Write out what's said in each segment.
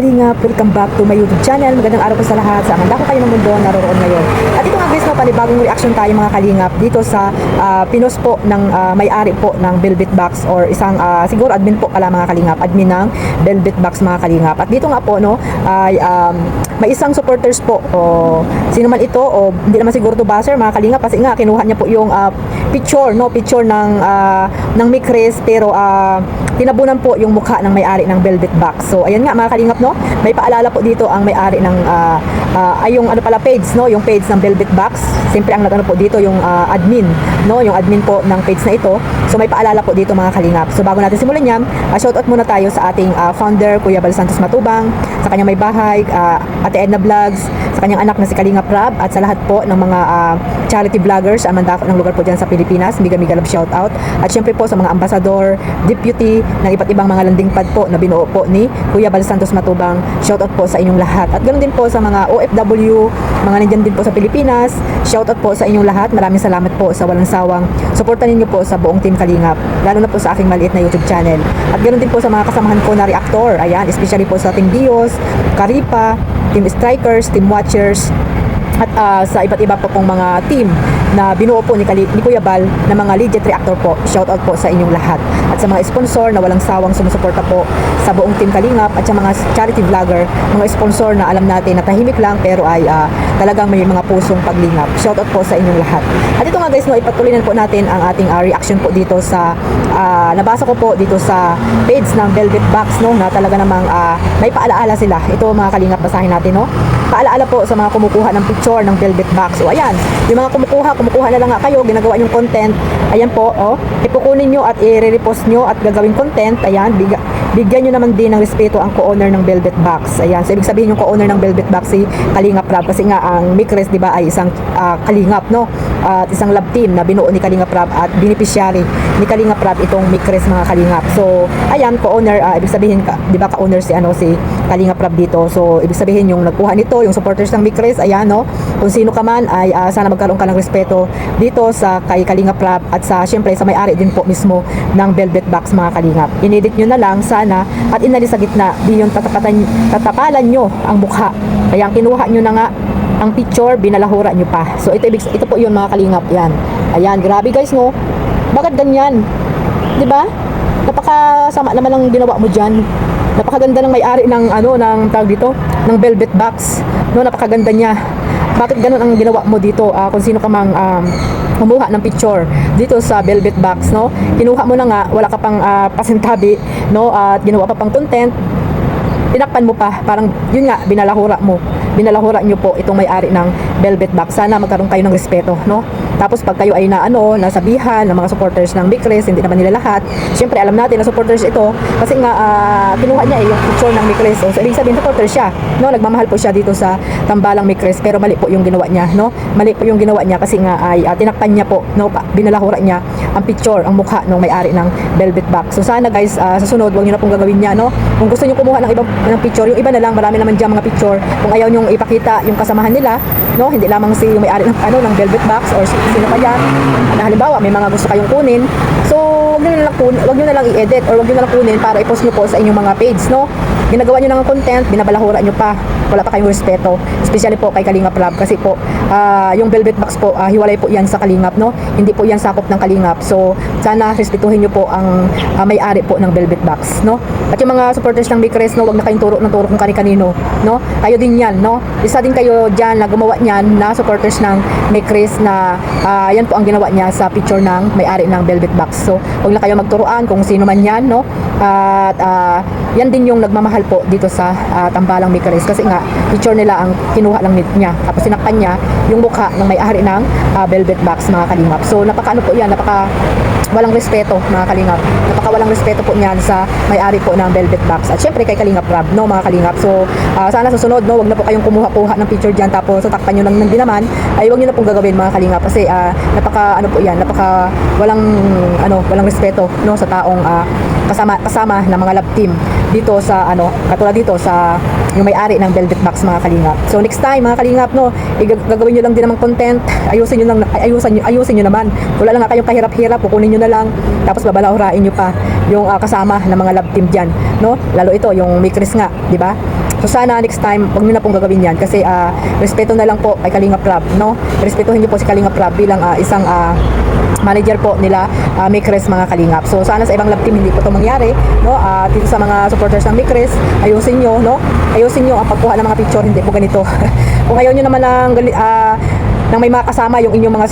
Kalingap, welcome back to my YouTube channel. Magandang araw po sa lahat, sa handa ko kayo ng mundo naroon ngayon. At ito nga guys, no, panibagong reaction tayo mga Kalingap dito sa pinost po ng may-ari po ng Velvet Box or isang siguro admin po pala mga Kalingap, admin ng Velvet Box mga Kalingap. At dito nga po no, ay may isang supporters po o sino man ito o hindi naman siguro to buzzer mga Kalingap kasi nga kinuha niya po yung picture ng Mikris pero tinabunan po yung mukha ng may-ari ng Velvet Box. So ayan nga mga Kalingap no, may paalala po dito ang may-ari ng ay yung ano pala page no, yung page ng Velvet Box. Siyempre ang nagano po dito yung admin no, yung admin po ng page na ito. So may paalala po dito mga Kalingap. So bago natin simulan yan, shoutout muna tayo sa ating founder Kuya Bal Santos Matubang, sa kanyang may bahay, Ate Edna Vlogs, sa kanyang anak na si Kalingap Rab, at sa lahat po ng mga charity vloggers mandako ng lugar po dyan sa Pilipinas. Miga love shoutout. At syempre po sa mga ambassador, deputy ng iba't ibang mga landing pad po na binuo po ni Kuya Bal Santos Matubang. Shoutout po sa inyong lahat. At ganoon din po sa mga OFW, mga nandyan din po sa Pilipinas. Shoutout po sa inyong lahat. Maraming salamat po sa walang sawang suporta ninyo po sa buong Team Kalingap, lalo na po sa aking maliit na YouTube channel. At ganoon din po sa mga kasamahan ko na reactor. Ayan, especially po sa Team Dios, Karipa, Team Strikers, Team Watchers, at sa iba't iba po pong mga team na binuo po ni Kuya Bal na mga legit reactor po. Shoutout po sa inyong lahat. At sa mga sponsor na walang sawang sumusuporta po sa buong Team Kalingap, at sa mga charity vlogger, mga sponsor na alam natin na tahimik lang pero ay talagang may mga pusong paglingap. Shoutout po sa inyong lahat. At ito nga guys, no, ipatuloy po natin ang ating reaction po dito sa nabasa ko po dito sa page ng Velvet Box no, na talaga namang may paalaala sila. Ito mga Kalingap, basahin natin no. Paalaala po sa mga kumukuha ng picture ng Velvet Box. So ayan, yung mga kumukuha na lang nga kayo, ginagawa yung content. Ayan po, oh, ipukunin nyo at i-repost nyo at gagawin content. Ayan, bigyan nyo naman din ng respeto ang co-owner ng Velvet Box. Ayan, so ibig sabihin yung co-owner ng Velvet Box si Kalingap Rab, kasi nga ang Mikris, di ba, ay isang Kalingap, no? At isang love team na binuo ni Kalingap Rab at beneficiary ni Kalingap Rab itong Mikris mga Kalingap. So ayan, co-owner, ibig sabihin di ba ka-owner si si Kalingap Rab dito. So ibig sabihin yung nagkuha nito, yung supporters ng Mikris, ayan no, kung sino ka man ay sana magkaroon ka ng respeto dito sa kay Kalingap Rab at sa syempre sa may-ari din po mismo ng Velvet Box mga Kalingap. Inedit nyo na lang sana at inalis sa gitna, di yung tatapalan nyo ang mukha. Kaya kinuha nyo na nga ang picture, binalahura nyo pa. So ito po yun mga Kalingap. Yan. Ayan, grabe guys no. Bakit ganyan? 'Di ba? Napakasama naman ang ginawa mo diyan. Napakaganda ng may-ari ng ng tawag dito, ng Velvet Box. No, napakaganda niya. Bakit ganun ang ginawa mo dito? Kung sino ka mang kumuha ng picture dito sa Velvet Box, no? Kinuha mo na nga, wala ka pang pasintabi, no? At ginawa pa pang content. Tinakpan mo pa, parang yun nga, binalahura nyo po itong may-ari ng Velvet Box. Sana magkaroon kayo ng respeto, no? Tapos pag kayo ay nasabihan ng mga supporters ng Mikris, hindi naman nila lahat. Siyempre alam natin na supporters ito kasi nga kinuha niya yung picture ng Mikris. So ibig sabihin supporter siya, no? Nagmamahal po siya dito sa tambalang Mikris, pero mali po yung ginawa niya, no? Mali po yung ginawa niya kasi nga ay tinakpan niya po, no? Binalahura niya ang picture, ang mukha ng may-ari ng Velvet Box. So sana guys, sa sunod wag niyo na pong gagawin niya, no? Kung gusto niyo kumuha ng ibang picture, yung iba na lang, marami naman diyan mga picture. Kung ayaw niyo ipakita yung kasamahan nila, no, hindi lamang si yung may-ari ng ng Velvet Box or sino pa yan, na halimbawa may mga gusto kayong kunin, so wag niyo na lang i-edit or wag niyo na lang kunin para i-post niyo po sa inyong mga page, no. Ginagawa niyo ng content, binabalahura niyo pa, wala pa kayong respeto, especially po kay Kalingap Rab kasi po yung Velvet Box po, hiwalay po yan sa Kalingap, no, hindi po yan sakop ng Kalingap. So sana respetuhin niyo po ang may-ari po ng Velvet Box, no. At yung mga supporters ng Mikris, no, wag na kayong turo kung kani-kanino, no. Kayo din yan, no, isa din kayo dyan na gumawa niyan na supporters ng Mikris na yan po ang ginawa niya sa picture ng may-ari ng Velvet Box. So wag na kayo magturuan kung sino man yan, no. At yan din yung nagmamahal po dito sa tambalang Mikris kasi nga picture nila ang kinuha lang niya, tapos sinakpan niya yung mukha ng may-ari ng Velvet Box mga Kalingap. So napaka po yan, napaka walang respeto mga Kalingap, napaka walang respeto po niyan sa may-ari po ng Velvet Box at syempre kay Kalingap Rab, no mga Kalingap. So sana susunod, no, wag na po kayong kumuha ng picture diyan tapos tatakpan niyo lang ng dinaman, ay wag niyo na pong gagawin mga Kalingap kasi napaka po yan, napaka walang respeto, no, sa taong kasama ng mga love team dito sa katulad dito sa yung may-ari ng Velvet Box mga Kalingap. So next time mga Kalingap, no, gagawin niyo lang din namang content, ayusin niyo naman. Wala lang nga kayong kahirap-hirap, kukunin niyo na lang tapos babalahurain niyo pa yung kasama ng mga love team diyan, no? Lalo ito yung Mikris nga, di ba? So sana next time, huwag nyo na pong gagawin yan kasi respeto na lang po kay Kalingap Rab, no? Respetuhin nyo po si Kalingap Rab bilang isang manager po nila Mikres mga Kalingap. So sana sa ibang love team hindi po 'to mangyari, no? Dito sa mga supporters ng Mikres, ayusin nyo, no? Ayusin nyo ang pagkuha ng mga picture, hindi po ganito. Kung ayaw nyo naman nang may mga kasama yung inyong mga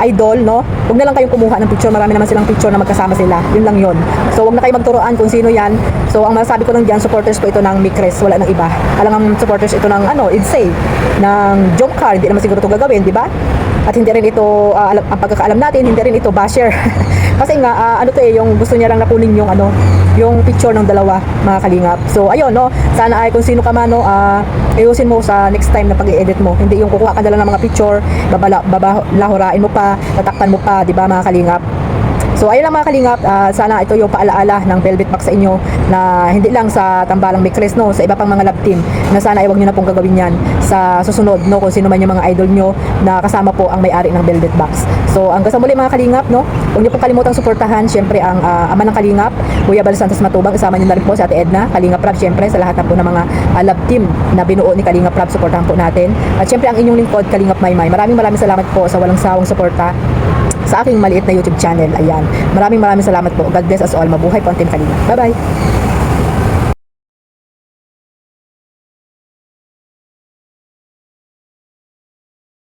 idol, no? Huwag na lang kayong kumuha ng picture. Marami naman silang picture na magkasama sila. Yun lang yun. So, huwag na kayo magturoan kung sino yan. So, ang masasabi ko lang dyan, supporters po ito ng Mikres. Wala nang iba. Alang supporters ito ng, Idsay, ng Jomcar. Hindi naman siguro ito gagawin, di ba? At hindi rin ito, ang pagkakaalam natin, hindi rin ito basher. Kasi nga, yung gusto niya lang nakunin yung, yung picture ng dalawa, mga Kalingap. So, ayun, no? Sana ay kung sino ka man, no, ayusin mo sa next time na pag-i-edit mo. Hindi yung kukuha ka na lang ng mga picture, babalahurain mo pa, tatakpan mo pa, di ba, mga Kalingap? So ayun lang mga Kalingap, sana ito yung paalaala ng Velvet Box sa inyo na hindi lang sa tambalang Mikres, no, sa iba pang mga love team na sana ay huwag nyo na pong gagawin yan sa susunod, no, kung sino man yung mga idol nyo na kasama po ang may-ari ng Velvet Box. So hanggang sa muli mga Kalingap, no, huwag nyo pong kalimutang suportahan syempre ang ama ng Kalingap, Kuya Bal Santos Matubang, isama nyo na rin po si Ate Edna, Kalingap Rab, syempre sa lahat na po ng mga love team na binuo ni Kalingap Rab, suportahan po natin. At syempre ang inyong lingkod, Kalingap Maymay. Maraming salamat po sa walang sawang suporta sa aking maliit na YouTube channel. Ayan. Maraming salamat po. God bless us all. Mabuhay po ang Team Kalingap. Bye-bye.